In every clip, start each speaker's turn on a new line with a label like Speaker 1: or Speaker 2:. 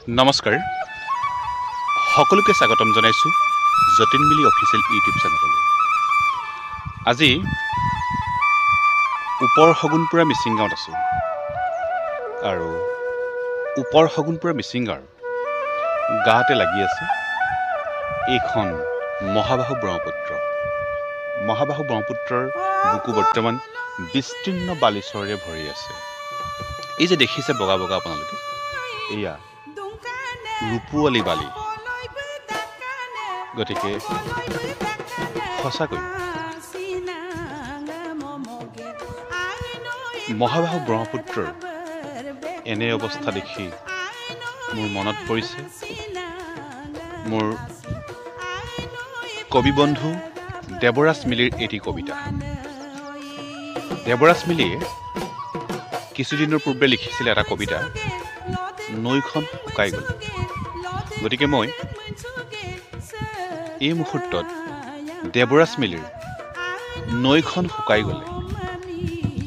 Speaker 1: নমস্কাৰ সকলোকে স্বাগতম জনাইছোঁ যতীন মিলি অফিচিয়েল ইউটিউব চেনেললৈ। আজি ওপৰ সগুনপুৰা মিচিং গাঁৱত আছোঁ আৰু ওপৰ সগুনপুৰা মিচিং গাঁৱৰ গাতে লাগি আছে এইখন মহাবাহু ব্ৰহ্মপুত্ৰৰ বুকু বৰ্তমান বিস্তীৰ্ণ বালিচৰেৰে ভৰি আছে। এই যে দেখিছে বগা বগা আপোনালোকে, এয়া ৰূপুৱালী বালি। গতিকে সঁচাকৈ মহাবাহু ব্ৰহ্মপুত্ৰৰ এনে অৱস্থা দেখি মোৰ মনত পৰিছে মোৰ কবি বন্ধু দেৱৰাজ মিলিৰ এটি কবিতা। দেৱৰাজ মিলিয়ে কিছুদিনৰ পূৰ্বে লিখিছিলে এটা কবিতা, নৈখন শুকাই গ'ল। গতিকে মই এই মুহূৰ্তত দেৱৰাজ মিলিৰ নৈখন শুকাই গ'লে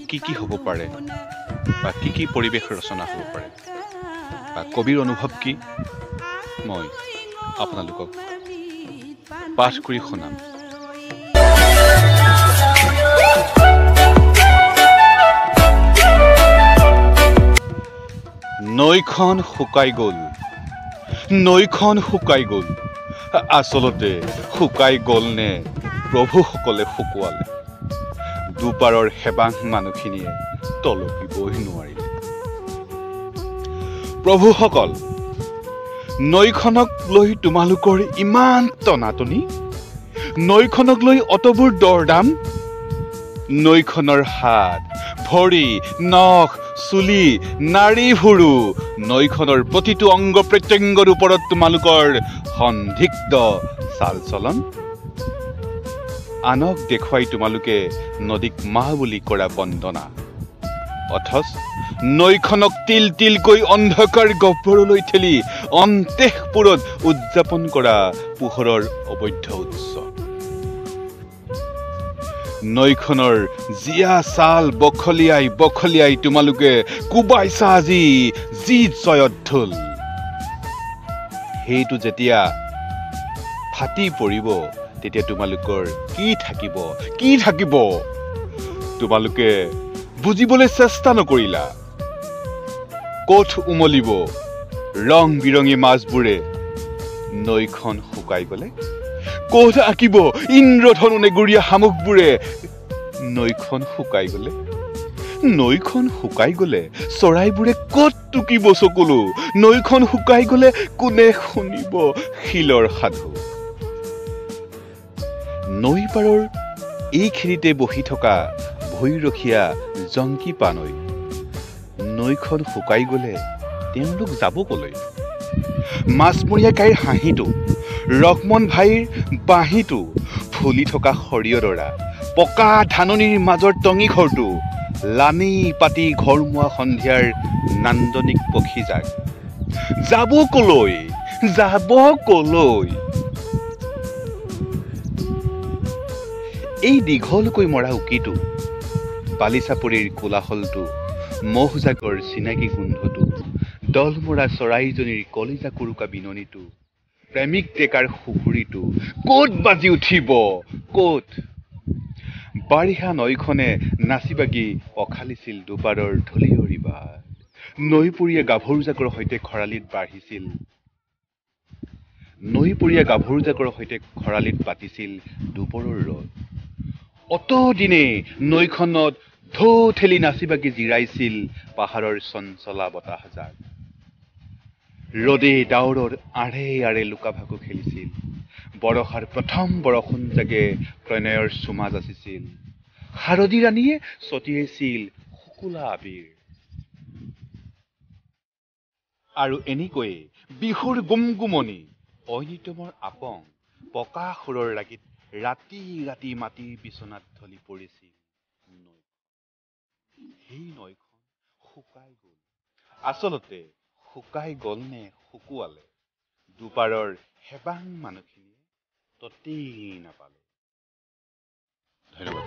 Speaker 1: কি কি হ'ব পাৰে বা কি কি পৰিৱেশ ৰচনা হ'ব পাৰে বা কবিৰ অনুভৱ কি, মই আপোনালোকক পাঠ কৰি শুনাম। নৈখন শুকাই গ'ল, নৈখন শুকাই গ'ল, আচলতে শুকাই গ'ল নে প্ৰভুসকলে শুকুৱালে? দুপাৰৰ হেবাং মানুহখিনিয়ে তলকিবই নোৱাৰিলে। প্ৰভুসকল, নৈখনক লৈ তোমালোকৰ ইমান টনাটনি, নৈখনক লৈ অতবোৰ দৰদাম। নৈখনৰ হাত, ভৰি, নখ, চুলি, নাড়ী ভুৰু, নৈখনৰ প্ৰতিটো অংগ প্ৰত্যংগৰ ওপৰত তোমালোকৰ সন্দিগ্ধ চাল চলন। আনক দেখুৱাই তোমালোকে নদীক মা বুলি কৰা বন্দনা, অথচ নৈখনক তিল তিলকৈ অন্ধকাৰ গহ্বৰলৈ ঠেলি অন্তেশপুৰত উদযাপন কৰা পোহৰৰ অবৈধ উৎসৱ। নৈখনৰ জীয়া ছাল বখলিয়াই তোমালোকে কোবাইছা আজি যি জয়ত ঢোল। সেইটো যেতিয়া ফাটি পৰিব তেতিয়া তোমালোকৰ কি থাকিব তোমালোকে বুজিবলৈ চেষ্টা নকৰিলা। ক'ত উমলিব ৰং বিৰঙী মাছবোৰে নৈখন শুকাই গ'লে? ক'ত আঁকিব ইন্দ্ৰধনু নেগুৰীয়া শামুকবোৰে নৈখন শুকাই গ'লে? নৈখন শুকাই গ'লে চৰাইবোৰে ক'ত টুকিব চকুলো? নৈখন শুকাই গ'লে কোনে শুনিব শিলৰ সাধু? নৈ পাৰৰ এইখিনিতে বহি থকা ভৈৰখীয়া জংকী পানৈ, নৈখন শুকাই গ'লে তেওঁলোক যাব ক'লৈ? মাছমৰীয়া কাইৰ হাঁহিটো, ৰকমন ভাইৰ বাঁহীটো, ফুলি থকা সৰিয়হডৰা, পকা ধাননিৰ মাজৰ টঙি ঘৰটো, লানি পাতি ঘৰমুৱা সন্ধিয়াৰ নান্দনিক পক্ষীজাক যাব ক'লৈ? এই দীঘলকৈ মৰা উকিটো, বালিচাপৰিৰ কোলাহলটো, মহজাকৰ চিনাকি গোন্ধটো, দলমৰা চৰাইজনীৰ কলিজা কুৰুকা বিননিটো, প্ৰেমিক ডেকাৰ সুখুৰিটো ক'ত বাজি উঠিব? ক'ত? বাৰিষা নৈখনে নাচি বাগি পখালিছিল দুপাৰৰ ধূলিয়ৰী বাট। নৈপৰীয়া গাভৰুজাকৰ সৈতে খৰালিত পাতিছিল দুপৰৰ ৰদ। অতদিনে নৈখনত ঢৌ ঠেলি নাচি বাগি জিৰাইছিল পাহাৰৰ চঞ্চলা বতাহজাক। ৰদে ডাৱৰৰ আড়ে লুকা ভাকু খেলিছিল। বৰষাৰ প্ৰথম বৰষুণ জাগে প্ৰণয়ৰ চুমা যাচিছিল। শাৰদী ৰাণীয়ে ছটিয়াইছিল শুকুলা আবিৰ। আৰু এনেকৈয়ে বিহুৰ গুমগুমনি, ঐনিতমৰ আপং, পকা সুৰৰ ৰাগীত ৰাতি ৰাতি মাটিৰ বিচনাত ঢলি পৰিছিল নৈ। সেই নৈখন শুকাই গ'ল, আচলতে শুকাই গ'ল নে শুকুৱালে? দুপাৰৰ হেবাং মানুহখিনিয়ে ততেই নাপালে। ধন্যবাদ।